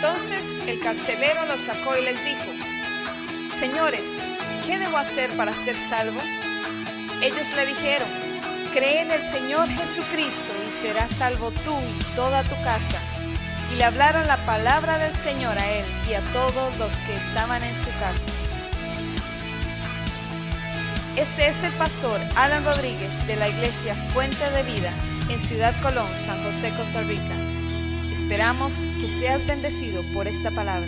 Entonces el carcelero los sacó y les dijo: Señores, ¿qué debo hacer para ser salvo? Ellos le dijeron: Cree en el Señor Jesucristo y serás salvo tú y toda tu casa. Y le hablaron la palabra del Señor a él y a todos los que estaban en su casa. Este es el pastor Alan Rodríguez de la iglesia Fuente de Vida en Ciudad Colón, San José, Costa Rica. Esperamos que seas bendecido por esta palabra.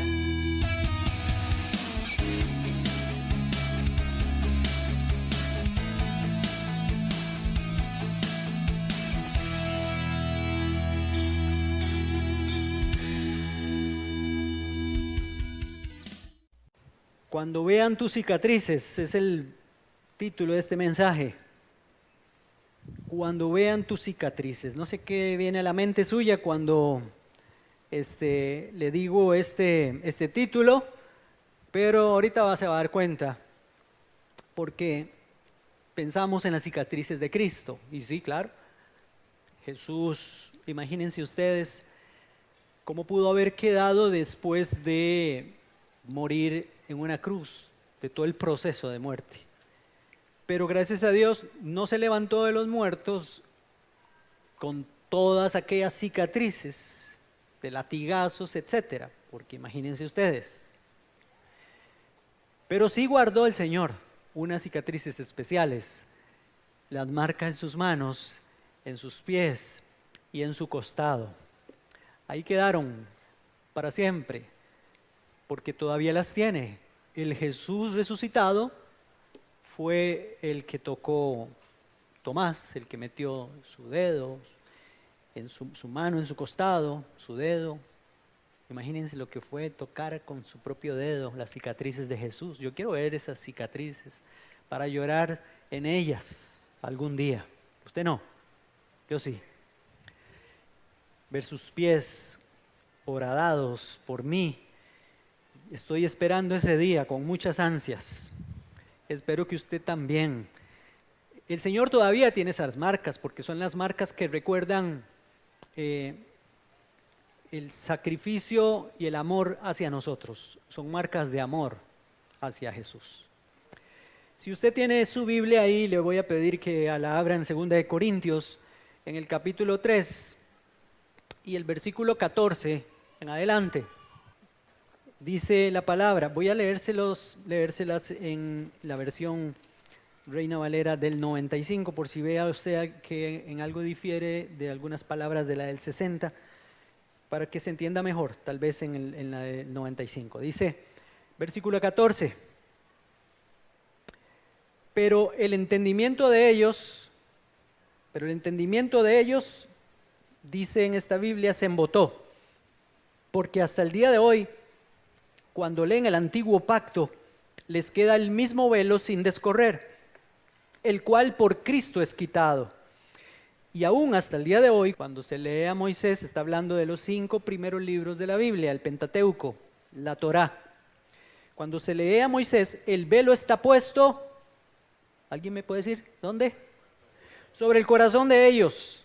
Cuando vean tus cicatrices, es el título de este mensaje. Cuando vean tus cicatrices. No sé qué viene a la mente suya cuando le digo este título, pero ahorita se va a dar cuenta, porque pensamos en las cicatrices de Cristo. Y sí, claro, Jesús, imagínense ustedes cómo pudo haber quedado después de morir en una cruz, de todo el proceso de muerte. Pero gracias a Dios no se levantó de los muertos con todas aquellas cicatrices de latigazos, etcétera, porque imagínense ustedes. Pero sí guardó el Señor unas cicatrices especiales, las marcas en sus manos, en sus pies y en su costado. Ahí quedaron para siempre, porque todavía las tiene. El Jesús resucitado fue el que tocó Tomás, el que metió su dedo, su mano en su costado, su dedo. Imagínense lo que fue tocar con su propio dedo las cicatrices de Jesús. Yo quiero ver esas cicatrices para llorar en ellas algún día. ¿Usted no? Yo sí. Ver sus pies horadados por mí. Estoy esperando ese día con muchas ansias. Espero que usted también. El Señor todavía tiene esas marcas, porque son las marcas que recuerdan el sacrificio y el amor hacia nosotros. Son marcas de amor hacia Jesús. Si usted tiene su Biblia ahí, le voy a pedir que la abra en 2 Corintios, en el capítulo 3 y el versículo 14 en adelante. Dice la palabra, voy a leérselas en la versión Reina Valera del 95, por si vea usted que en algo difiere de algunas palabras de la del 60, para que se entienda mejor, tal vez en la del 95. Dice, versículo 14, pero el entendimiento de ellos, dice en esta Biblia, se embotó, porque hasta el día de hoy, cuando leen el antiguo pacto, les queda el mismo velo sin descorrer, el cual por Cristo es quitado. Y aún hasta el día de hoy, cuando se lee a Moisés, está hablando de los 5 primeros libros de la Biblia, el Pentateuco, la Torá. Cuando se lee a Moisés, el velo está puesto, ¿alguien me puede decir dónde? Sobre el corazón de ellos.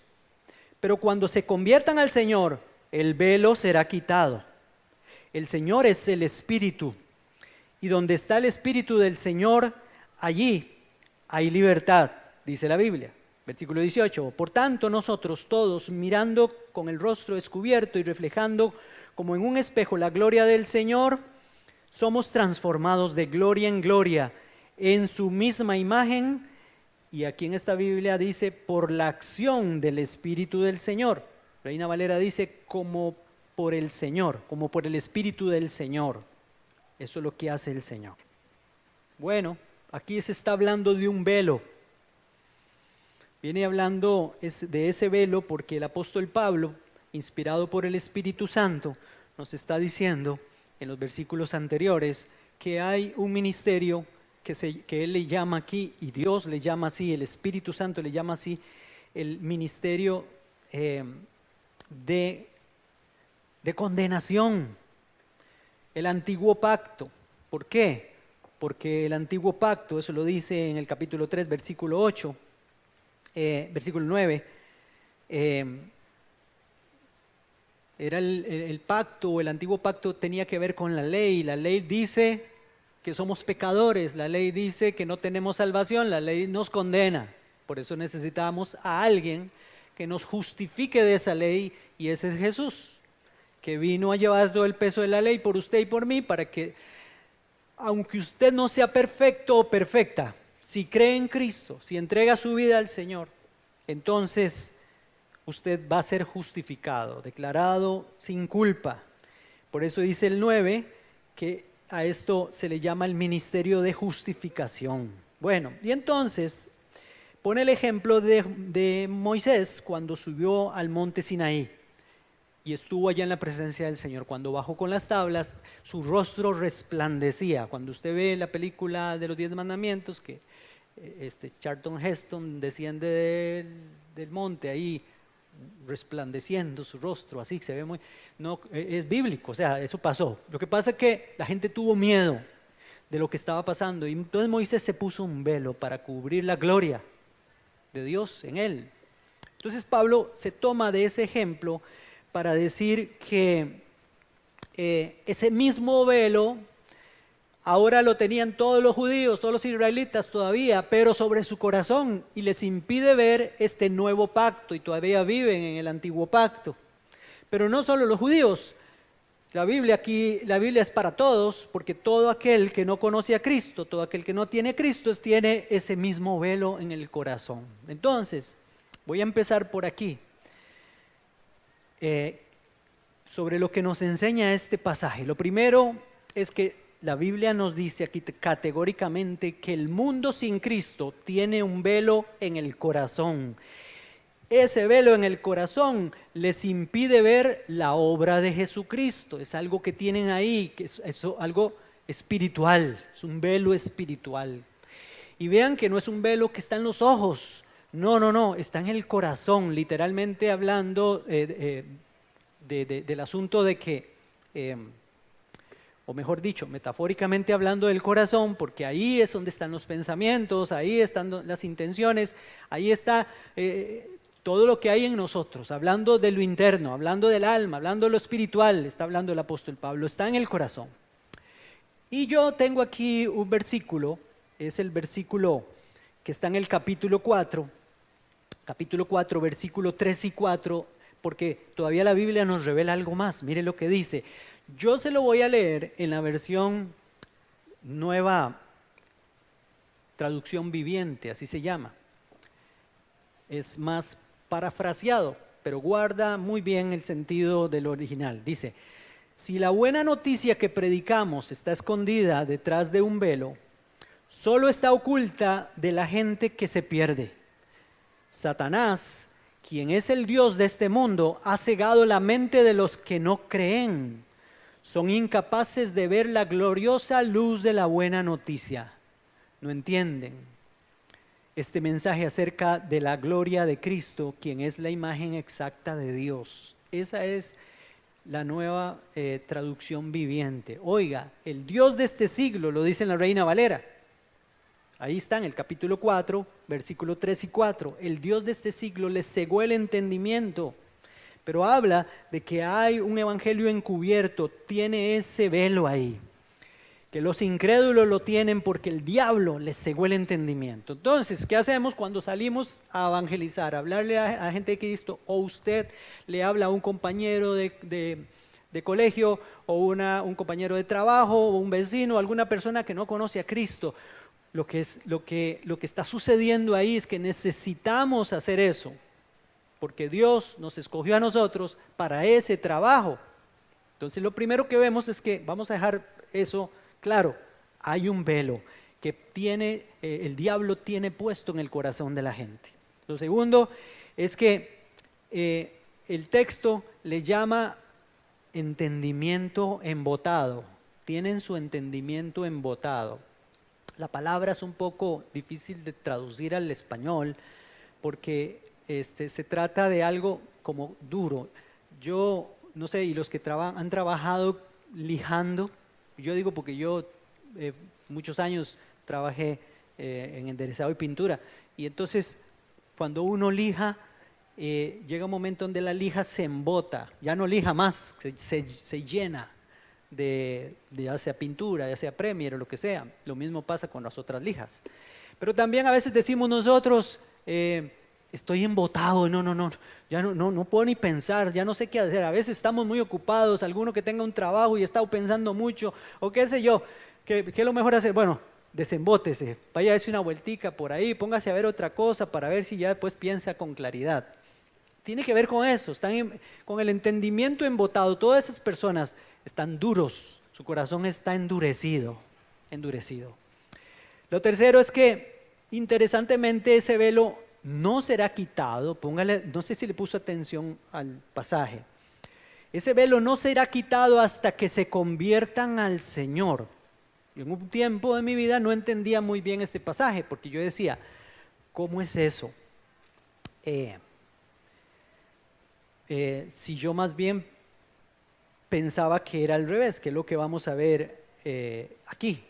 Pero cuando se conviertan al Señor, el velo será quitado. El Señor es el Espíritu, y donde está el Espíritu del Señor, allí hay libertad, dice la Biblia. Versículo 18, por tanto nosotros todos, mirando con el rostro descubierto y reflejando como en un espejo la gloria del Señor, somos transformados de gloria en gloria en su misma imagen, y aquí en esta Biblia dice, por la acción del Espíritu del Señor. Reina Valera dice, como por el Señor, como por el Espíritu del Señor. Eso es lo que hace el Señor. Bueno, aquí se está hablando de un velo. Viene hablando de ese velo porque el apóstol Pablo, inspirado por el Espíritu Santo, nos está diciendo en los versículos anteriores que hay un ministerio que él le llama aquí, y Dios le llama así, el Espíritu Santo le llama así, el ministerio de condenación, el antiguo pacto. ¿Por qué? Porque el antiguo pacto, eso lo dice en el capítulo 3, versículo 8, versículo 9, Era el pacto, o el antiguo pacto tenía que ver con la ley. La ley dice que somos pecadores, la ley dice que no tenemos salvación, la ley nos condena. Por eso necesitamos a alguien que nos justifique de esa ley, y ese es Jesús, que vino a llevar todo el peso de la ley por usted y por mí, para que, aunque usted no sea perfecto o perfecta, si cree en Cristo, si entrega su vida al Señor, entonces usted va a ser justificado, declarado sin culpa. Por eso dice el 9 que a esto se le llama el ministerio de justificación. Bueno, y entonces pone el ejemplo de Moisés cuando subió al monte Sinaí y estuvo allá en la presencia del Señor. Cuando bajó con las tablas, su rostro resplandecía. Cuando usted ve la película de los 10 mandamientos, que Charlton Heston desciende del monte ahí, resplandeciendo su rostro, así se ve muy, no, es bíblico, o sea, eso pasó. Lo que pasa es que la gente tuvo miedo de lo que estaba pasando, y entonces Moisés se puso un velo para cubrir la gloria de Dios en él. Entonces Pablo se toma de ese ejemplo para decir que ese mismo velo ahora lo tenían todos los judíos, todos los israelitas todavía, pero sobre su corazón, y les impide ver este nuevo pacto, y todavía viven en el antiguo pacto. Pero no solo los judíos, la Biblia es para todos, porque todo aquel que no conoce a Cristo, todo aquel que no tiene a Cristo, tiene ese mismo velo en el corazón. Entonces, voy a empezar por aquí, sobre lo que nos enseña este pasaje. Lo primero es que la Biblia nos dice aquí categóricamente que el mundo sin Cristo tiene un velo en el corazón. Ese velo en el corazón les impide ver la obra de Jesucristo. Es algo que tienen ahí, que es algo espiritual, es un velo espiritual. Y vean que no es un velo que está en los ojos, no, está en el corazón, literalmente hablando del asunto de que, o mejor dicho, metafóricamente hablando del corazón, porque ahí es donde están los pensamientos, ahí están las intenciones, ahí está todo lo que hay en nosotros, hablando de lo interno, hablando del alma, hablando de lo espiritual, está hablando el apóstol Pablo, está en el corazón. Y yo tengo aquí un versículo, es el versículo que está en el capítulo 4, versículo 3 y 4, porque todavía la Biblia nos revela algo más. Mire lo que dice. Yo se lo voy a leer en la versión Nueva Traducción Viviente, así se llama. Es más parafraseado, pero guarda muy bien el sentido del original. Dice: si la buena noticia que predicamos está escondida detrás de un velo, solo está oculta de la gente que se pierde. Satanás, quien es el Dios de este mundo, ha cegado la mente de los que no creen. Son incapaces de ver la gloriosa luz de la buena noticia. No entienden este mensaje acerca de la gloria de Cristo, quien es la imagen exacta de Dios. Esa es la Nueva Traducción Viviente. Oiga, el Dios de este siglo, lo dice en la Reina Valera. Ahí está en el capítulo 4, versículos 3 y 4. El Dios de este siglo les cegó el entendimiento, pero habla de que hay un evangelio encubierto, tiene ese velo ahí, que los incrédulos lo tienen porque el diablo les cegó el entendimiento. Entonces, ¿qué hacemos cuando salimos a evangelizar, a hablarle a gente de Cristo, o usted le habla a un compañero de colegio, o un compañero de trabajo, o un vecino, alguna persona que no conoce a Cristo? Lo que está sucediendo ahí es que necesitamos hacer eso, porque Dios nos escogió a nosotros para ese trabajo. Entonces lo primero que vemos es que, vamos a dejar eso claro, hay un velo que el diablo tiene puesto en el corazón de la gente. Lo segundo es que el texto le llama entendimiento embotado. Tienen su entendimiento embotado. La palabra es un poco difícil de traducir al español porque se trata de algo como duro. Yo no sé, y los que han trabajado lijando, yo digo porque yo muchos años trabajé en enderezado y pintura, y entonces cuando uno lija, llega un momento donde la lija se embota, ya no lija más, se llena de ya sea pintura, ya sea Premier o lo que sea. Lo mismo pasa con las otras lijas. Pero también a veces decimos nosotros, estoy embotado, ya no puedo ni pensar, ya no sé qué hacer. A veces estamos muy ocupados, alguno que tenga un trabajo y está pensando mucho, o qué sé yo, ¿qué es lo mejor hacer? Bueno, desembótese, vaya a darse una vueltica por ahí, póngase a ver otra cosa para ver si ya después piensa con claridad. Tiene que ver con eso, con el entendimiento embotado. Todas esas personas están duros, su corazón está endurecido. Lo tercero es que, interesantemente, ese velo no será quitado. Póngale, no sé si le puso atención al pasaje. Ese velo no será quitado hasta que se conviertan al Señor. En un tiempo de mi vida no entendía muy bien este pasaje, porque yo decía, ¿cómo es eso? Si yo más bien pensaba que era al revés, que es lo que vamos a ver aquí.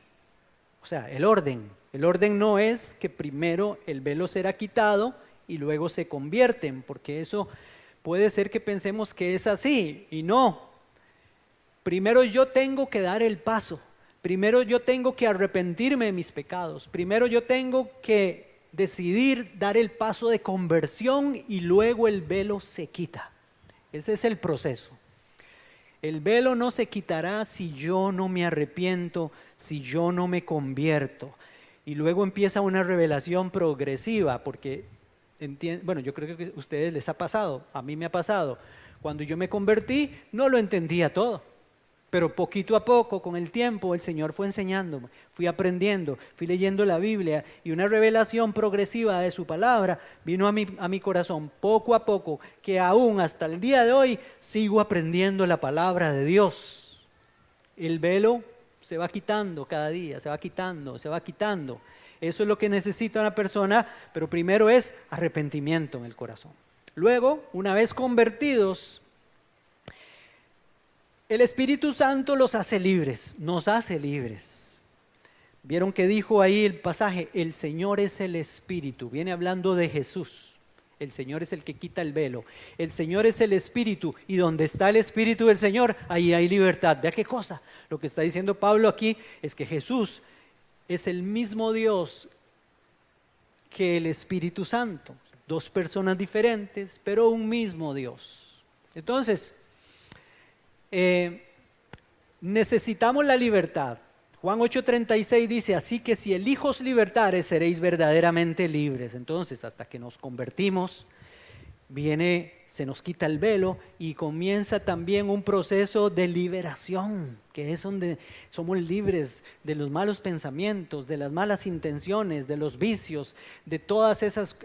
O sea, el orden. El orden no es que primero el velo será quitado y luego se convierten, porque eso puede ser que pensemos que es así, y no. Primero yo tengo que dar el paso. Primero yo tengo que arrepentirme de mis pecados. Primero yo tengo que decidir dar el paso de conversión y luego el velo se quita. Ese es el proceso. El velo no se quitará si yo no me arrepiento, si yo no me convierto. Y luego empieza una revelación progresiva, porque, bueno, yo creo que a ustedes les ha pasado, a mí me ha pasado. Cuando yo me convertí, no lo entendía todo. Pero poquito a poco, con el tiempo, el Señor fue enseñándome, fui aprendiendo, fui leyendo la Biblia y una revelación progresiva de su palabra vino a mi corazón poco a poco, que aún hasta el día de hoy sigo aprendiendo la palabra de Dios. El velo se va quitando cada día, se va quitando. Eso es lo que necesita una persona, pero primero es arrepentimiento en el corazón. Luego, una vez convertidos, el Espíritu Santo los hace libres, nos hace libres. ¿Vieron que dijo ahí el pasaje? El Señor es el Espíritu. Viene hablando de Jesús. El Señor es el que quita el velo. El Señor es el Espíritu. Y donde está el Espíritu del Señor, ahí hay libertad. ¿Vea qué cosa? Lo que está diciendo Pablo aquí es que Jesús es el mismo Dios que el Espíritu Santo. Dos personas diferentes, pero un mismo Dios. Entonces, necesitamos la libertad. Juan 8:36 dice, así que si el Hijo os libertare, seréis verdaderamente libres. Entonces, hasta que nos convertimos, se nos quita el velo y comienza también un proceso de liberación, que es donde somos libres de los malos pensamientos, de las malas intenciones, de los vicios, de todas esas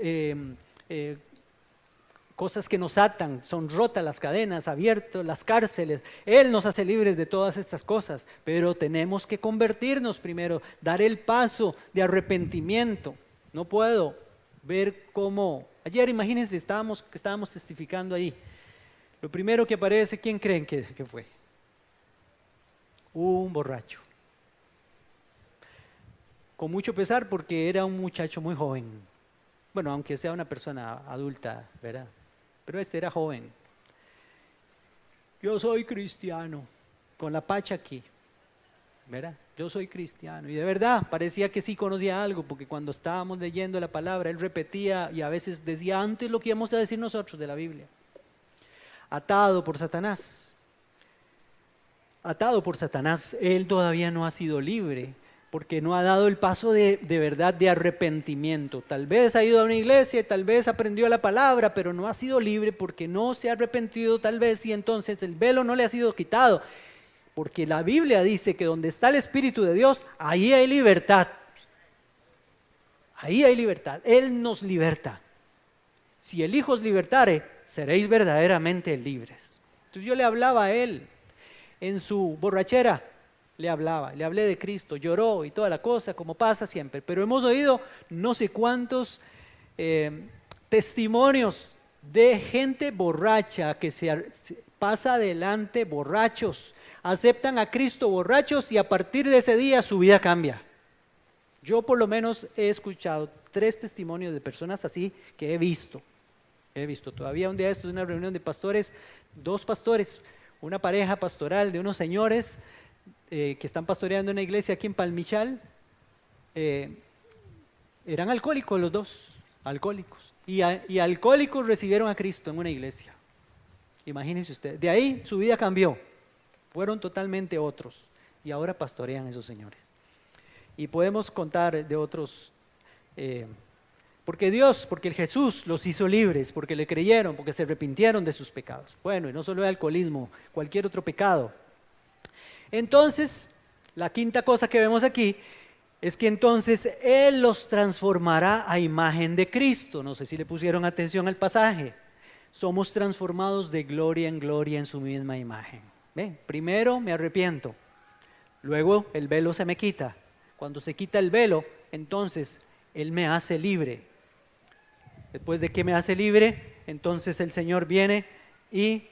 cosas que nos atan. Son rotas las cadenas, abiertas las cárceles. Él nos hace libres de todas estas cosas, pero tenemos que convertirnos primero, dar el paso de arrepentimiento. No puedo ver cómo. Ayer, imagínense, estábamos testificando ahí. Lo primero que aparece, ¿quién creen que fue? Un borracho. Con mucho pesar, porque era un muchacho muy joven. Bueno, aunque sea una persona adulta, ¿verdad? Pero este era joven. Yo soy cristiano, con la pacha aquí, ¿verdad? Yo soy cristiano. Y de verdad, parecía que sí conocía algo, porque cuando estábamos leyendo la palabra, él repetía y a veces decía antes lo que íbamos a decir nosotros de la Biblia. Atado por Satanás. Atado por Satanás, él todavía no ha sido libre, porque no ha dado el paso de verdad de arrepentimiento. Tal vez ha ido a una iglesia, tal vez aprendió la palabra, pero no ha sido libre porque no se ha arrepentido tal vez, y entonces el velo no le ha sido quitado. Porque la Biblia dice que donde está el Espíritu de Dios, ahí hay libertad. Ahí hay libertad. Él nos liberta. Si el Hijo os libertare, seréis verdaderamente libres. Entonces yo le hablaba a él en su borrachera. Le hablé de Cristo, lloró y toda la cosa, como pasa siempre. Pero hemos oído no sé cuántos testimonios de gente borracha que se pasa adelante borrachos, aceptan a Cristo borrachos y a partir de ese día su vida cambia. Yo por lo menos he escuchado 3 testimonios de personas así que he visto. He visto todavía un día esto de una reunión de pastores, 2 pastores, una pareja pastoral de unos señores que están pastoreando una iglesia aquí en Palmichal. Eran alcohólicos los 2, alcohólicos. Y alcohólicos recibieron a Cristo en una iglesia. Imagínense ustedes. De ahí su vida cambió. Fueron totalmente otros. Y ahora pastorean esos señores. Y podemos contar de otros. Porque el Jesús los hizo libres, porque le creyeron, porque se arrepintieron de sus pecados. Bueno, y no solo el alcoholismo, cualquier otro pecado. Entonces, la quinta cosa que vemos aquí es que entonces Él los transformará a imagen de Cristo. No sé si le pusieron atención al pasaje. Somos transformados de gloria en su misma imagen. ¿Ve? Primero me arrepiento, luego el velo se me quita. Cuando se quita el velo, entonces Él me hace libre. Después de que me hace libre, entonces el Señor viene y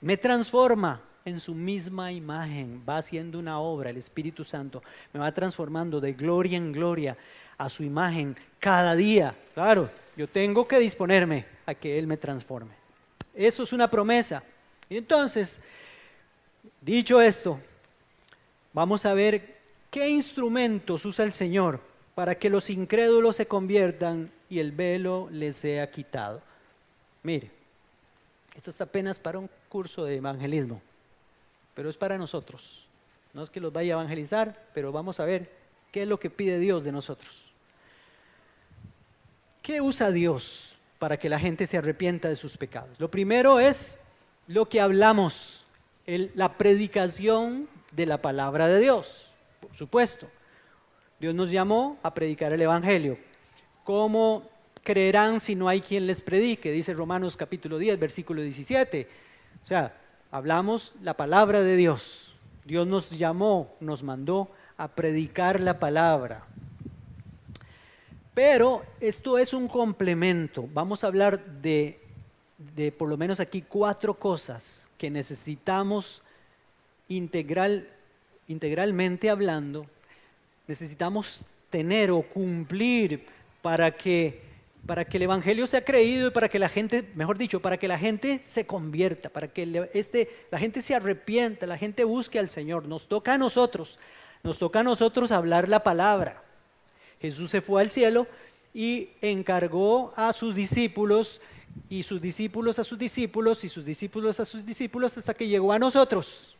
me transforma en su misma imagen. Va haciendo una obra, el Espíritu Santo me va transformando de gloria en gloria a su imagen cada día. Claro, yo tengo que disponerme a que Él me transforme. Eso es una promesa. Y entonces, dicho esto, vamos a ver qué instrumentos usa el Señor para que los incrédulos se conviertan y el velo les sea quitado. Mire, esto está apenas para un curso de evangelismo, pero es para nosotros. No es que los vaya a evangelizar, pero vamos a ver qué es lo que pide Dios de nosotros. ¿Qué usa Dios para que la gente se arrepienta de sus pecados? Lo primero es lo que hablamos, la predicación de la palabra de Dios, por supuesto. Dios nos llamó a predicar el Evangelio. ¿Cómo creerán si no hay quien les predique? Dice Romanos capítulo 10, versículo 17. O sea, hablamos la palabra de Dios. Dios nos llamó, nos mandó a predicar la palabra. Pero esto es un complemento. Vamos a hablar de por lo menos aquí 4 cosas que necesitamos integralmente hablando, necesitamos tener o cumplir para que el Evangelio sea creído y para que la gente, mejor dicho, para que la gente se convierta, para que la gente se arrepienta, la gente busque al Señor. Nos toca a nosotros hablar la palabra. Jesús se fue al cielo y encargó a sus discípulos, y sus discípulos a sus discípulos, y sus discípulos a sus discípulos, hasta que llegó a nosotros,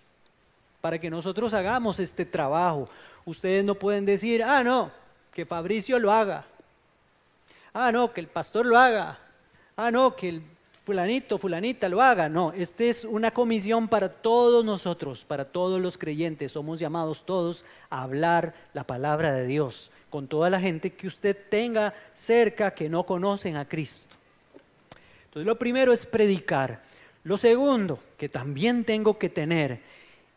para que nosotros hagamos este trabajo. Ustedes no pueden decir, no, que Fabricio lo haga, no, que el pastor lo haga, no, que el fulanito, fulanita lo haga. No, esta es una comisión para todos nosotros, para todos los creyentes. Somos llamados todos a hablar la palabra de Dios con toda la gente que usted tenga cerca que no conocen a Cristo. Entonces, lo primero es predicar. Lo segundo que también tengo que tener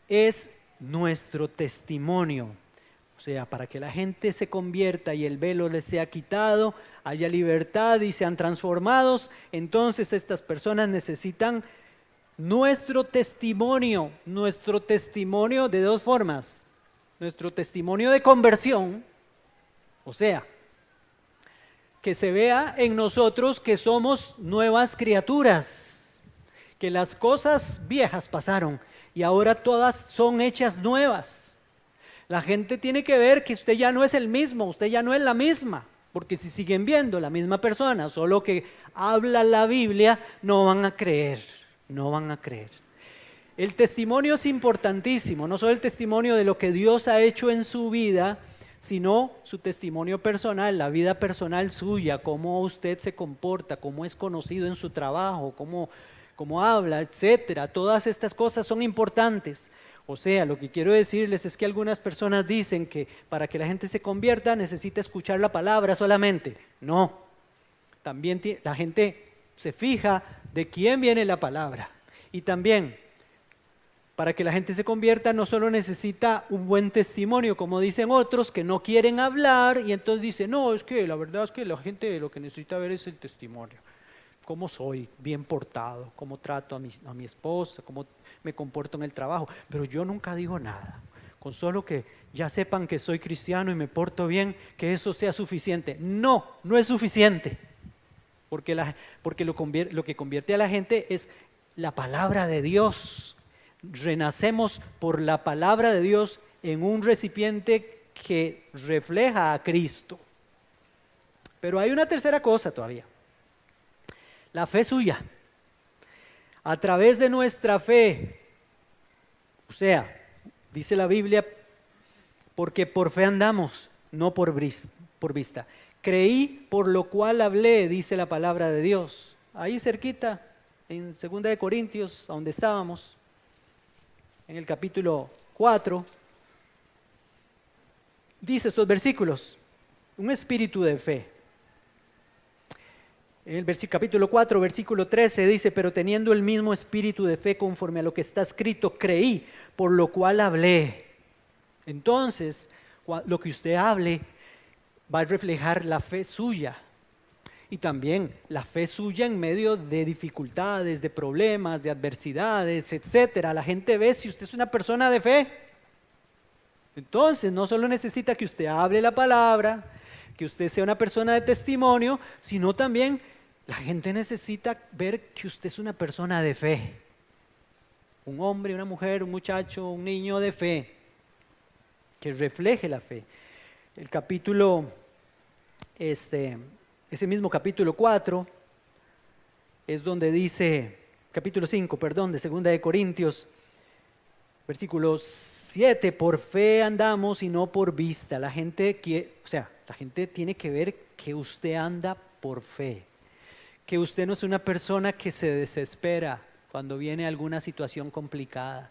es nuestro testimonio. O sea, para que la gente se convierta y el velo les sea quitado, haya libertad y sean transformados, entonces estas personas necesitan nuestro testimonio de 2 formas. Nuestro testimonio de conversión, o sea, que se vea en nosotros que somos nuevas criaturas, que las cosas viejas pasaron y ahora todas son hechas nuevas. La gente tiene que ver que usted ya no es el mismo, usted ya no es la misma, porque si siguen viendo la misma persona, solo que habla la Biblia, no van a creer. El testimonio es importantísimo, no solo el testimonio de lo que Dios ha hecho en su vida, sino su testimonio personal, la vida personal suya, cómo usted se comporta, cómo es conocido en su trabajo, cómo habla, etcétera. Todas estas cosas son importantes. O sea, lo que quiero decirles es que algunas personas dicen que para que la gente se convierta necesita escuchar la palabra solamente. No, también la gente se fija de quién viene la palabra. Y también, para que la gente se convierta no solo necesita un buen testimonio, como dicen otros que no quieren hablar y entonces dicen, no, es que la verdad es que la gente lo que necesita ver es el testimonio. Cómo soy, bien portado, cómo trato a mi esposa, cómo me comporto en el trabajo. Pero yo nunca digo nada. Con solo que ya sepan que soy cristiano y me porto bien, que eso sea suficiente. No, no es suficiente. porque lo que convierte a la gente es la palabra de Dios. Renacemos por la palabra de Dios en un recipiente que refleja a Cristo. Pero hay una tercera cosa todavía. La fe suya. A través de nuestra fe, o sea, dice la Biblia, porque por fe andamos, no por vista. Creí, por lo cual hablé, dice la palabra de Dios. Ahí cerquita, en 2 de Corintios, donde estábamos, en el capítulo 4, dice estos versículos, un espíritu de fe. En el capítulo 4, versículo 13 dice, pero teniendo el mismo espíritu de fe conforme a lo que está escrito, creí, por lo cual hablé. Entonces, lo que usted hable va a reflejar la fe suya. Y también la fe suya en medio de dificultades, de problemas, de adversidades, etcétera. La gente ve si usted es una persona de fe. Entonces, no solo necesita que usted hable la palabra, que usted sea una persona de testimonio, sino también la gente necesita ver que usted es una persona de fe. Un hombre, una mujer, un muchacho, un niño de fe, que refleje la fe. El capítulo, ese mismo capítulo 4, es donde dice, capítulo 5, perdón, de 2 de Corintios, versículo 7, por fe andamos y no por vista. La gente tiene que ver que usted anda por fe, que usted no es una persona que se desespera cuando viene alguna situación complicada,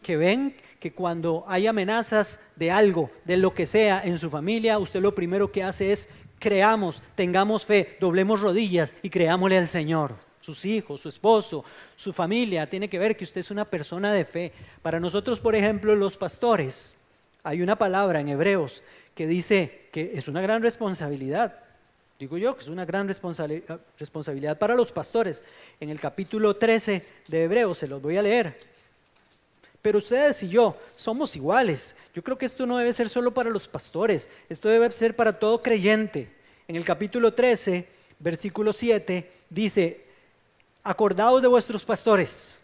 que ven que cuando hay amenazas de algo, de lo que sea en su familia, usted lo primero que hace es creamos, tengamos fe, doblemos rodillas y creámosle al Señor. Sus hijos, su esposo, su familia, tiene que ver que usted es una persona de fe. Para nosotros, por ejemplo, los pastores, hay una palabra en Hebreos que dice que es una gran responsabilidad. Digo yo que es una gran responsabilidad para los pastores. En el capítulo 13 de Hebreos, se los voy a leer. Pero ustedes y yo somos iguales. Yo creo que esto no debe ser solo para los pastores, esto debe ser para todo creyente. En el capítulo 13, versículo 7, dice, acordaos de vuestros pastores.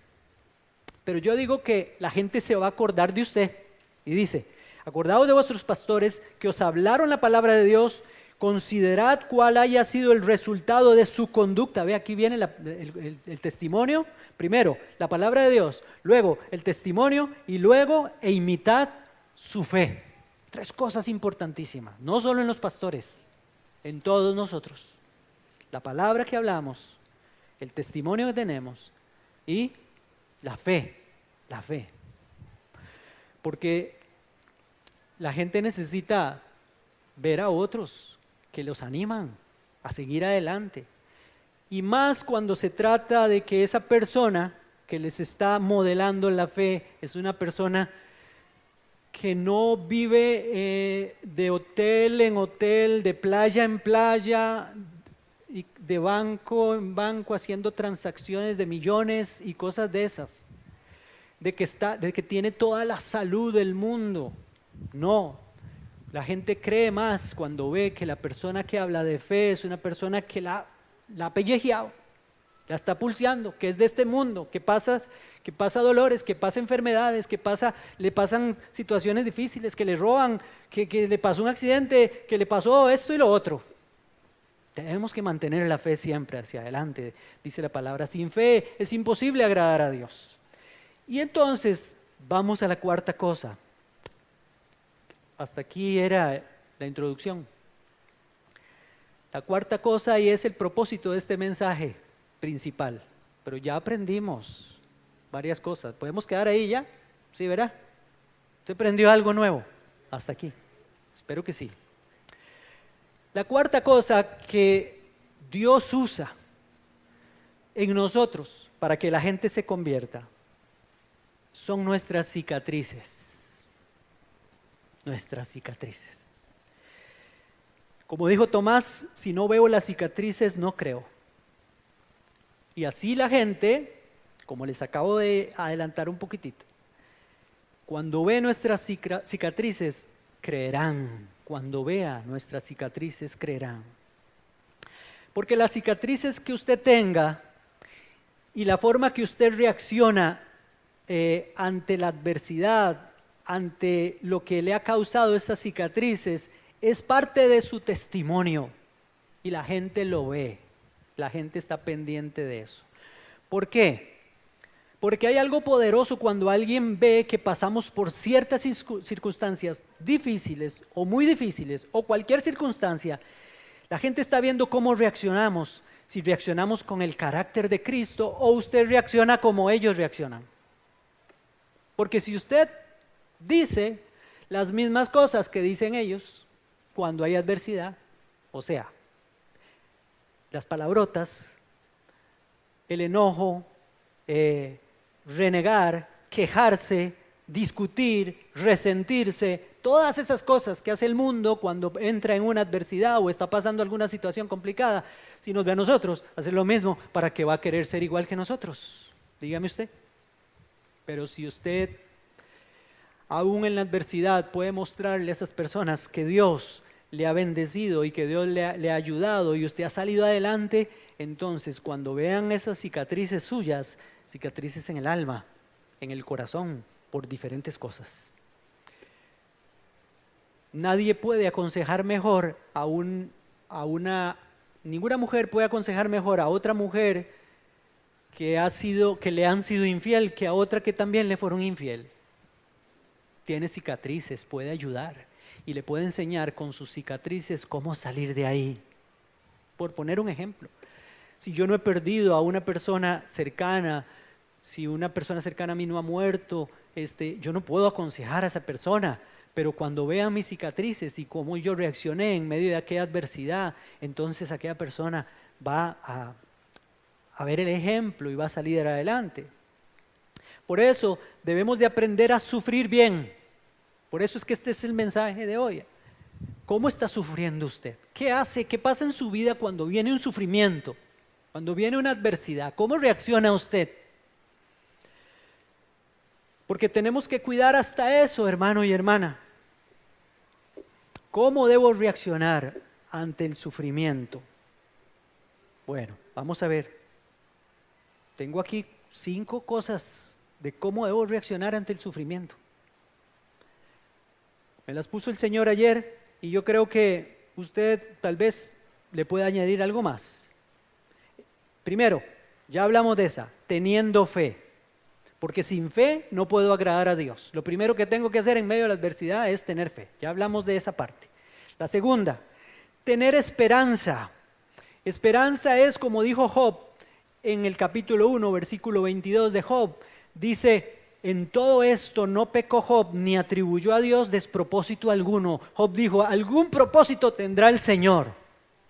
Pero yo digo que la gente se va a acordar de usted. Y dice, acordaos de vuestros pastores que os hablaron la palabra de Dios, considerad cuál haya sido el resultado de su conducta. Ve, aquí viene el testimonio. Primero, la palabra de Dios, luego el testimonio y luego imitad su fe. 3 cosas importantísimas, no solo en los pastores, en todos nosotros. La palabra que hablamos, el testimonio que tenemos y la fe. Porque la gente necesita ver a otros que los animan a seguir adelante. Y más cuando se trata de que esa persona que les está modelando la fe es una persona que no vive de hotel en hotel, de playa en playa, y de banco en banco haciendo transacciones de millones y cosas de esas, de que tiene toda la salud del mundo. No, la gente cree más cuando ve que la persona que habla de fe es una persona que la ha pellejeado, la está pulseando, que es de este mundo, que pasa dolores, que pasa enfermedades, le pasan situaciones difíciles, que le roban, que le pasó un accidente, que le pasó esto y lo otro. Tenemos que mantener la fe siempre hacia adelante. Dice la palabra, sin fe es imposible agradar a Dios. Y entonces vamos a la cuarta cosa. Hasta aquí era la introducción. La cuarta cosa, y es el propósito de este mensaje principal. Pero ya aprendimos varias cosas. ¿Podemos quedar ahí ya? ¿Sí, verdad? ¿Usted aprendió algo nuevo? Hasta aquí. Espero que sí. La cuarta cosa que Dios usa en nosotros para que la gente se convierta son nuestras cicatrices. Nuestras cicatrices. Como dijo Tomás, si no veo las cicatrices, no creo. Y así la gente, como les acabo de adelantar un poquitito, cuando ve nuestras cicatrices, creerán. Cuando vea nuestras cicatrices, creerán. Porque las cicatrices que usted tenga y la forma que usted reacciona ante la adversidad, ante lo que le ha causado esas cicatrices, es parte de su testimonio y la gente lo ve, la gente está pendiente de eso. ¿Por qué? Porque hay algo poderoso cuando alguien ve que pasamos por ciertas circunstancias difíciles o muy difíciles o cualquier circunstancia. La gente está viendo cómo reaccionamos, si reaccionamos con el carácter de Cristo o usted reacciona como ellos reaccionan. Porque si usted dice las mismas cosas que dicen ellos cuando hay adversidad, o sea, las palabrotas, el enojo, renegar, quejarse, discutir, resentirse, todas esas cosas que hace el mundo cuando entra en una adversidad o está pasando alguna situación complicada, si nos ve a nosotros, hacer lo mismo, ¿para qué va a querer ser igual que nosotros? Dígame usted. Pero si usted, aún en la adversidad, puede mostrarle a esas personas que Dios le ha bendecido y que Dios le ha ayudado y usted ha salido adelante, entonces cuando vean esas cicatrices suyas, cicatrices en el alma, en el corazón, por diferentes cosas. Nadie puede aconsejar mejor ninguna mujer puede aconsejar mejor a otra mujer que le han sido infiel que a otra que también le fueron infiel. Tiene cicatrices, puede ayudar y le puede enseñar con sus cicatrices cómo salir de ahí. Por poner un ejemplo, si yo no he perdido a una persona cercana, si una persona cercana a mí no ha muerto, yo no puedo aconsejar a esa persona, pero cuando vea mis cicatrices y cómo yo reaccioné en medio de aquella adversidad, entonces aquella persona va a ver el ejemplo y va a salir adelante. Por eso debemos de aprender a sufrir bien. Por eso es que este es el mensaje de hoy. ¿Cómo está sufriendo usted? ¿Qué hace? ¿Qué pasa en su vida cuando viene un sufrimiento? Cuando viene una adversidad, ¿cómo reacciona usted? Porque tenemos que cuidar hasta eso, hermano y hermana. ¿Cómo debo reaccionar ante el sufrimiento? Bueno, vamos a ver. Tengo aquí 5 cosas de cómo debo reaccionar ante el sufrimiento. Me las puso el Señor ayer y yo creo que usted tal vez le pueda añadir algo más. Primero, ya hablamos de esa, teniendo fe. Porque sin fe no puedo agradar a Dios. Lo primero que tengo que hacer en medio de la adversidad es tener fe. Ya hablamos de esa parte. La segunda, tener esperanza. Esperanza es, como dijo Job en el capítulo 1, versículo 22 de Job, dice: en todo esto no pecó Job ni atribuyó a Dios despropósito alguno. Job dijo: algún propósito tendrá el Señor.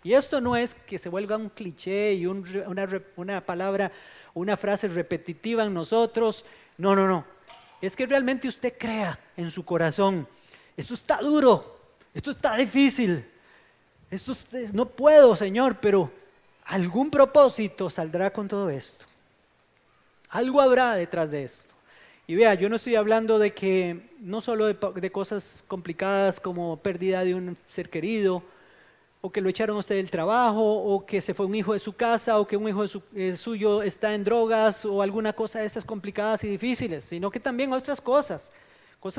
Y esto no es que se vuelva un cliché y una palabra, una frase repetitiva en nosotros. No. Es que realmente usted crea en su corazón: esto está duro, esto está difícil, no puedo, Señor, pero algún propósito saldrá con todo esto. Algo habrá detrás de esto. Y vea, yo no estoy hablando de que, no solo de cosas complicadas como pérdida de un ser querido, o que lo echaron a usted del trabajo, o que se fue un hijo de su casa, o que un hijo suyo está en drogas, o alguna cosa de esas complicadas y difíciles, sino que también otras cosas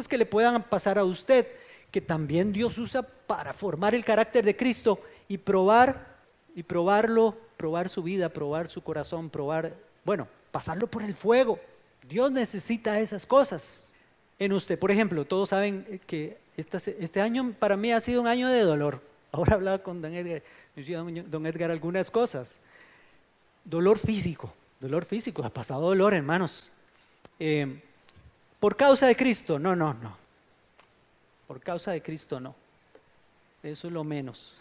que le puedan pasar a usted, que también Dios usa para formar el carácter de Cristo y probar su vida, probar su corazón, pasarlo por el fuego. Dios necesita esas cosas en usted. Por ejemplo, todos saben que este año para mí ha sido un año de dolor. Ahora hablaba con don Edgar, me decía don Edgar algunas cosas. Dolor físico, ha pasado dolor, hermanos. Por causa de Cristo, no. Por causa de Cristo no. Eso es lo menos.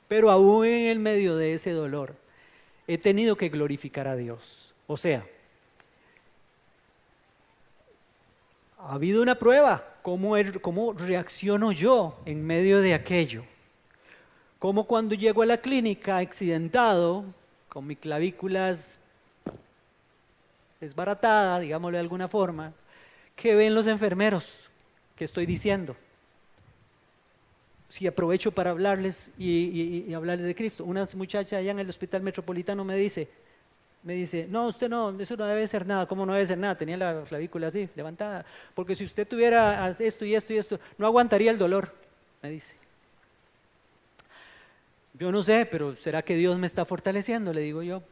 Pero aún en el medio de ese dolor, he tenido que glorificar a Dios. O sea, ha habido una prueba. ¿Cómo reacciono yo en medio de aquello? Como cuando llego a la clínica accidentado, con mi clavícula desbaratada, digámoslo de alguna forma, ¿qué ven los enfermeros? ¿Qué estoy diciendo? sí, aprovecho para hablarles y hablarles de Cristo. Una muchacha allá en el Hospital Metropolitano me dice, no, usted no, eso no debe ser nada. ¿Cómo no debe ser nada? Tenía la clavícula así, levantada. Porque si usted tuviera esto y esto y esto, no aguantaría el dolor, me dice. Yo no sé, pero ¿será que Dios me está fortaleciendo? Le digo yo.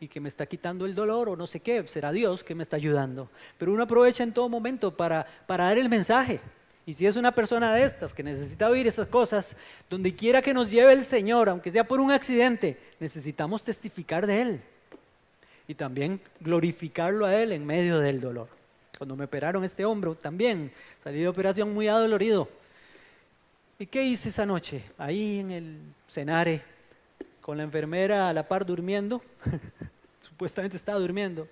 Y que me está quitando el dolor o no sé qué, será Dios que me está ayudando. Pero uno aprovecha en todo momento para dar el mensaje. Y si es una persona de estas que necesita oír esas cosas, donde quiera que nos lleve el Señor, aunque sea por un accidente, necesitamos testificar de Él. Y también glorificarlo a Él en medio del dolor. Cuando me operaron este hombro, también salí de operación muy adolorido. ¿Y qué hice esa noche? Ahí en el Senare, con la enfermera a la par durmiendo, supuestamente estaba durmiendo,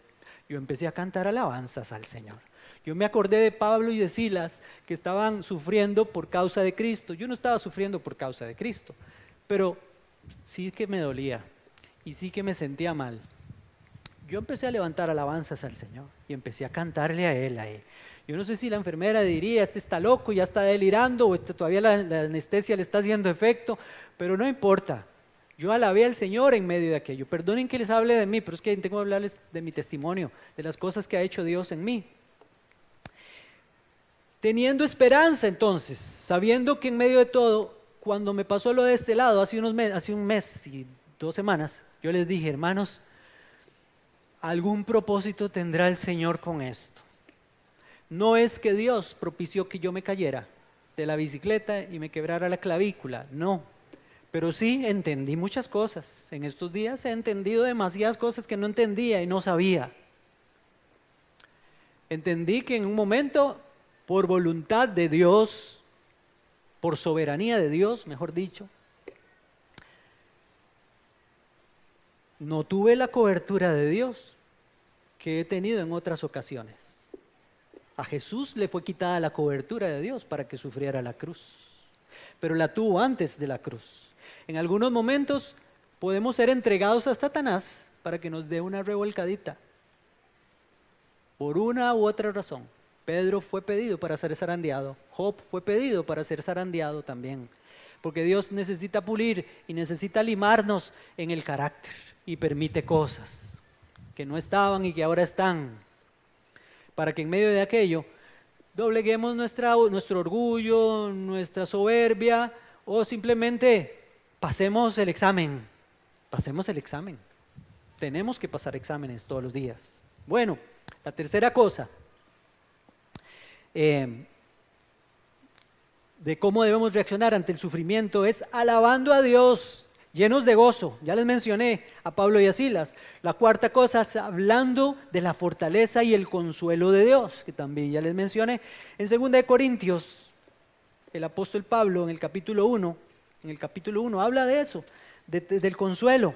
yo empecé a cantar alabanzas al Señor. Yo me acordé de Pablo y de Silas que estaban sufriendo por causa de Cristo. Yo no estaba sufriendo por causa de Cristo, pero sí que me dolía y sí que me sentía mal. Yo empecé a levantar alabanzas al Señor y empecé a cantarle a Él. Yo no sé si la enfermera diría, este está loco, ya está delirando, o todavía la anestesia le está haciendo efecto, pero no importa. Yo alabé al Señor en medio de aquello. Perdonen que les hable de mí, pero es que tengo que hablarles de mi testimonio, de las cosas que ha hecho Dios en mí. Teniendo esperanza entonces, sabiendo que en medio de todo, cuando me pasó lo de este lado, hace un mes y 2 semanas, yo les dije, hermanos, algún propósito tendrá el Señor con esto. No es que Dios propició que yo me cayera de la bicicleta y me quebrara la clavícula, no. Pero sí entendí muchas cosas. En estos días he entendido demasiadas cosas que no entendía y no sabía. Entendí que en un momento, por voluntad de Dios, por soberanía de Dios, mejor dicho, no tuve la cobertura de Dios que he tenido en otras ocasiones. A Jesús le fue quitada la cobertura de Dios para que sufriera la cruz, pero la tuvo antes de la cruz. En algunos momentos podemos ser entregados a Satanás para que nos dé una revolcadita, por una u otra razón. Pedro fue pedido para ser zarandeado, Job fue pedido para ser zarandeado también, porque Dios necesita pulir y necesita limarnos en el carácter y permite cosas que no estaban y que ahora están, para que en medio de aquello dobleguemos nuestro orgullo, nuestra soberbia, o simplemente pasemos el examen. Tenemos que pasar exámenes todos los días. Bueno, la tercera cosa de cómo debemos reaccionar ante el sufrimiento es alabando a Dios, llenos de gozo. Ya les mencioné a Pablo y a Silas. La cuarta cosa es hablando de la fortaleza y el consuelo de Dios, que también ya les mencioné. En 2 Corintios, el apóstol Pablo en el capítulo 1 habla de eso, del consuelo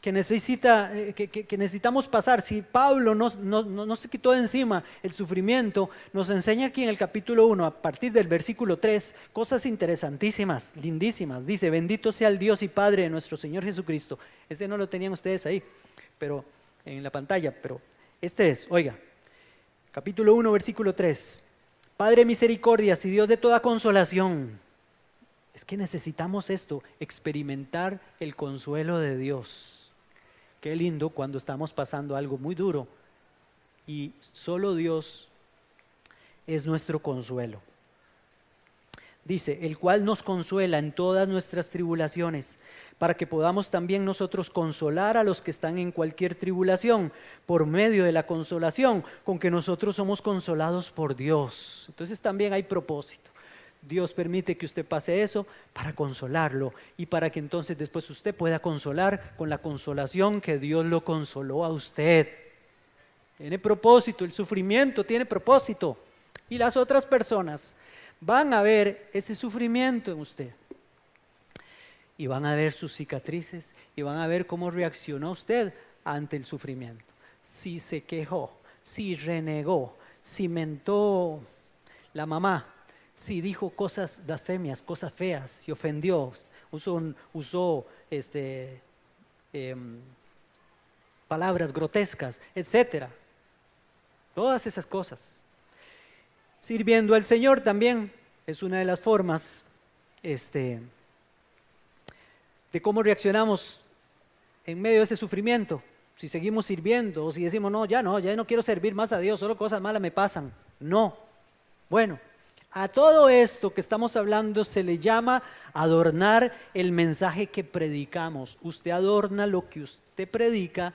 que necesitamos pasar. Si Pablo no se quitó de encima el sufrimiento, nos enseña aquí en el capítulo 1, a partir del versículo 3, cosas interesantísimas, lindísimas. Dice, bendito sea el Dios y Padre de nuestro Señor Jesucristo. Ese no lo tenían ustedes ahí, pero en la pantalla, pero este es, oiga, capítulo 1, versículo 3. Padre misericordias y Dios de toda consolación. Es que necesitamos esto, experimentar el consuelo de Dios. Qué lindo cuando estamos pasando algo muy duro y solo Dios es nuestro consuelo. Dice, el cual nos consuela en todas nuestras tribulaciones, para que podamos también nosotros consolar a los que están en cualquier tribulación, por medio de la consolación con que nosotros somos consolados por Dios. Entonces también hay propósito. Dios permite que usted pase eso para consolarlo y para que entonces después usted pueda consolar con la consolación que Dios lo consoló a usted. Tiene propósito, el sufrimiento tiene propósito y las otras personas van a ver ese sufrimiento en usted y van a ver sus cicatrices y van a ver cómo reaccionó usted ante el sufrimiento. Si se quejó, si renegó, si mentó la mamá, si dijo cosas blasfemias, cosas feas, si ofendió, usó palabras grotescas, etcétera. Todas esas cosas. Sirviendo al Señor también es una de las formas de cómo reaccionamos en medio de ese sufrimiento. Si seguimos sirviendo o si decimos, ya no quiero servir más a Dios, solo cosas malas me pasan. No. Bueno, a todo esto que estamos hablando se le llama adornar el mensaje que predicamos. Usted adorna lo que usted predica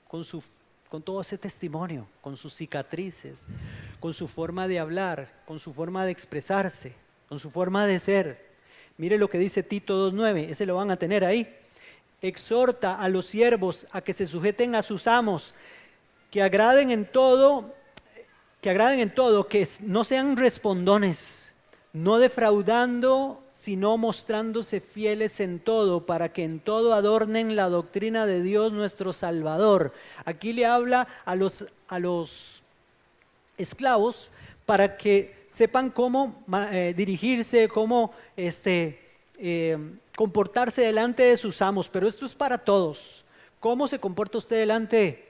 con todo ese testimonio, con sus cicatrices, con su forma de hablar, con su forma de expresarse, con su forma de ser. Mire lo que dice Tito 2:9, ese lo van a tener ahí. Exhorta a los siervos a que se sujeten a sus amos, que agraden en todo, que no sean respondones, no defraudando, sino mostrándose fieles en todo, para que en todo adornen la doctrina de Dios nuestro Salvador. Aquí le habla a los esclavos para que sepan cómo dirigirse, cómo comportarse delante de sus amos, pero esto es para todos. ¿Cómo se comporta usted delante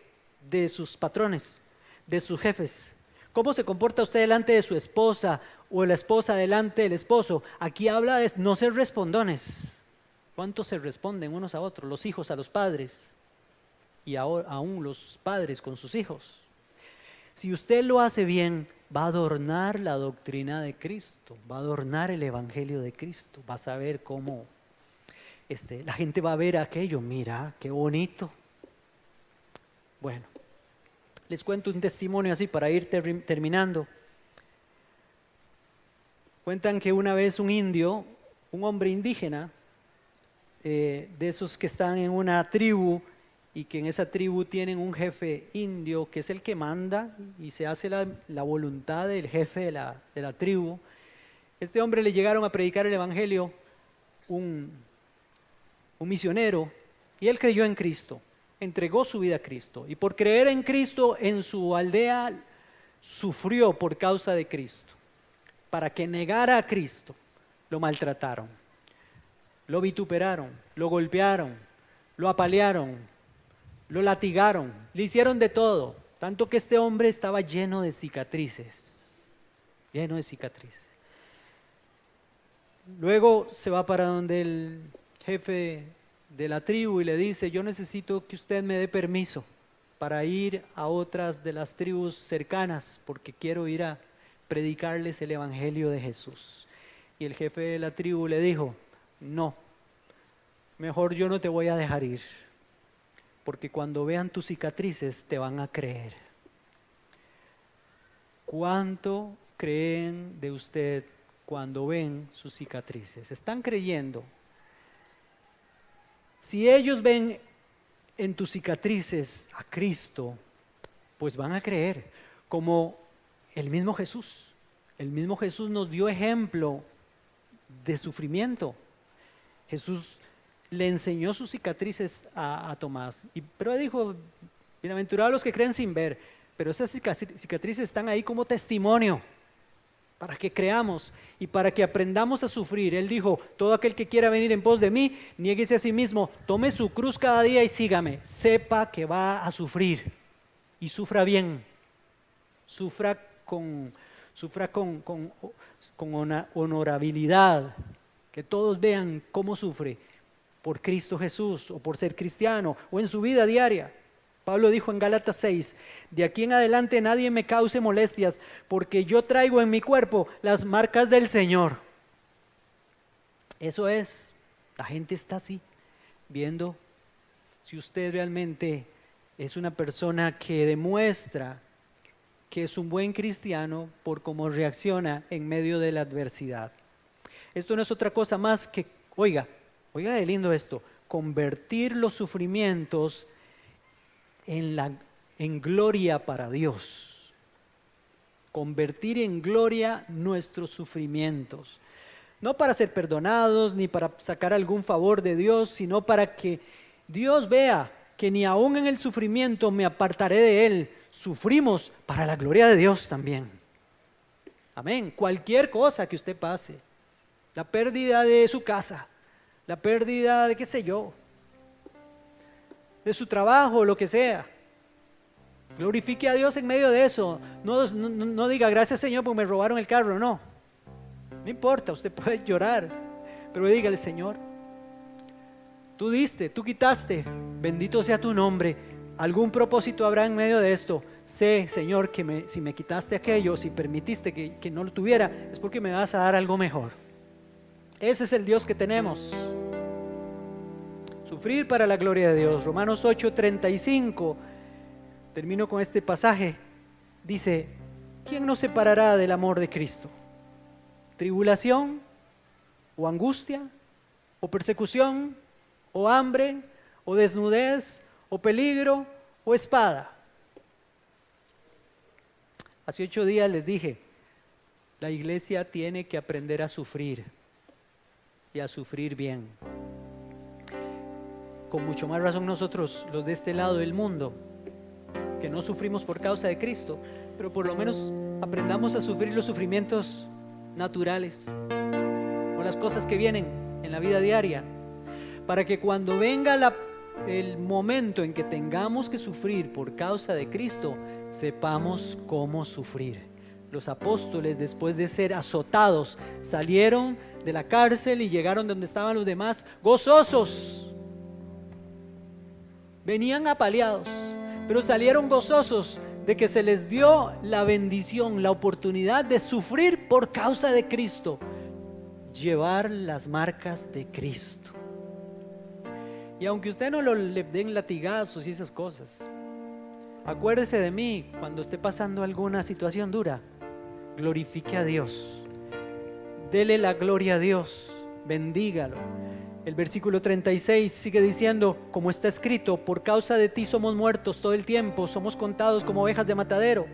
de sus patrones, de sus jefes? ¿Cómo se comporta usted delante de su esposa o la esposa delante del esposo? Aquí habla de no ser respondones. ¿Cuántos se responden unos a otros? Los hijos a los padres y aún los padres con sus hijos. Si usted lo hace bien, va a adornar la doctrina de Cristo, va a adornar el evangelio de Cristo, va a saber cómo la gente va a ver aquello. Mira, qué bonito. Bueno, les cuento un testimonio así para ir terminando. Cuentan que una vez un indio, un hombre indígena, de esos que están en una tribu y que en esa tribu tienen un jefe indio que es el que manda y se hace la voluntad del jefe de la tribu. Este hombre le llegaron a predicar el evangelio un misionero y él creyó en Cristo, entregó su vida a Cristo y por creer en Cristo en su aldea sufrió por causa de Cristo. Para que negara a Cristo lo maltrataron, lo vituperaron, lo golpearon, lo apalearon, lo latigaron, le hicieron de todo, tanto que este hombre estaba lleno de cicatrices, lleno de cicatrices. Luego se va para donde el jefe de la tribu y le dice: yo necesito que usted me dé permiso para ir a otras de las tribus cercanas porque quiero ir a predicarles el evangelio de Jesús. Y el jefe de la tribu le dijo: no, mejor yo no te voy a dejar ir, porque cuando vean tus cicatrices te van a creer. ¿Cuánto creen de usted cuando ven sus cicatrices? ¿Están creyendo? Si ellos ven en tus cicatrices a Cristo, pues van a creer, como el mismo Jesús. El mismo Jesús nos dio ejemplo de sufrimiento. Jesús le enseñó sus cicatrices a Tomás, pero dijo: bienaventurados los que creen sin ver. Pero esas cicatrices están ahí como testimonio para que creamos y para que aprendamos a sufrir. Él dijo: todo aquel que quiera venir en pos de mí, niéguese a sí mismo, tome su cruz cada día y sígame. Sepa que va a sufrir y sufra bien, sufra con honorabilidad, que todos vean cómo sufre por Cristo Jesús o por ser cristiano o en su vida diaria. Pablo dijo en Gálatas 6: de aquí en adelante nadie me cause molestias, porque yo traigo en mi cuerpo las marcas del Señor. Eso es, la gente está así, viendo si usted realmente es una persona que demuestra que es un buen cristiano por cómo reacciona en medio de la adversidad. Esto no es otra cosa más que, oiga de lindo esto, convertir los sufrimientos en gloria para Dios. Convertir en gloria nuestros sufrimientos. No para ser perdonados ni para sacar algún favor de Dios, sino para que Dios vea que ni aún en el sufrimiento me apartaré de Él. Sufrimos para la gloria de Dios también. Amén. Cualquier cosa que usted pase, la pérdida de su casa, la pérdida de qué sé yo, de su trabajo, lo que sea, glorifique a Dios en medio de eso. No diga: gracias Señor porque me robaron el carro. No importa, usted puede llorar, Pero dígale: Señor, tú diste, tú quitaste, bendito sea tu nombre. Algún propósito habrá en medio de esto. Sé, Señor, que si me quitaste aquello, si permitiste que no lo tuviera, es porque me vas a dar algo mejor. Ese es el Dios que tenemos. Sufrir para la gloria de Dios. Romanos 8:35, termino con este pasaje, dice: ¿quién nos separará del amor de Cristo? ¿Tribulación? ¿O angustia? ¿O persecución? ¿O hambre? ¿O desnudez? ¿O peligro? ¿O espada? Hace 8 días les dije, la iglesia tiene que aprender a sufrir, y a sufrir bien. Con mucho más razón nosotros, los de este lado del mundo, que no sufrimos por causa de Cristo, pero por lo menos aprendamos a sufrir los sufrimientos naturales o las cosas que vienen en la vida diaria, para que cuando venga el momento en que tengamos que sufrir por causa de Cristo, sepamos cómo sufrir. Los apóstoles, después de ser azotados, salieron de la cárcel y llegaron donde estaban los demás gozosos. Venían apaleados, pero salieron gozosos de que se les dio la bendición, la oportunidad de sufrir por causa de Cristo, llevar las marcas de Cristo. Y aunque usted no le den latigazos y esas cosas, acuérdese de mí cuando esté pasando alguna situación dura. Glorifique a Dios, dele la gloria a Dios, bendígalo. El versículo 36 sigue diciendo: como está escrito, por causa de ti somos muertos todo el tiempo, somos contados como ovejas de matadero.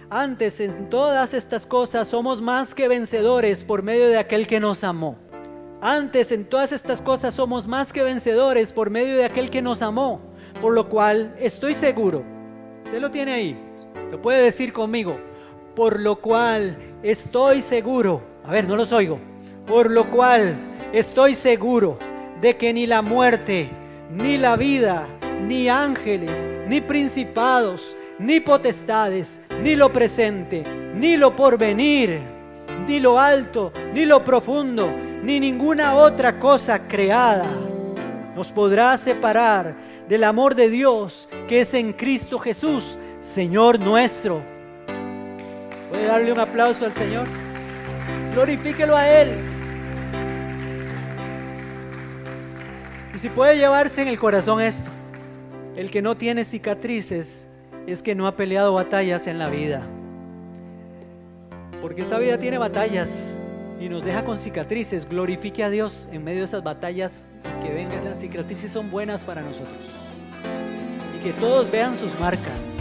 Antes, en todas estas cosas somos más que vencedores por medio de aquel que nos amó. Antes, en todas estas cosas somos más que vencedores por medio de aquel que nos amó. Por lo cual estoy seguro, usted lo tiene ahí, lo puede decir conmigo: por lo cual estoy seguro, a ver, no los oigo, por lo cual estoy seguro de que ni la muerte, ni la vida, ni ángeles, ni principados, ni potestades, ni lo presente, ni lo porvenir, ni lo alto, ni lo profundo, ni ninguna otra cosa creada nos podrá separar del amor de Dios que es en Cristo Jesús, Señor nuestro. ¿Puede darle un aplauso al Señor? Glorifíquelo a Él. Y si puede llevarse en el corazón esto: el que no tiene cicatrices es que no ha peleado batallas en la vida. Porque esta vida tiene batallas y nos deja con cicatrices. Glorifique a Dios en medio de esas batallas, que vengan. Las cicatrices son buenas para nosotros, y que todos vean sus marcas.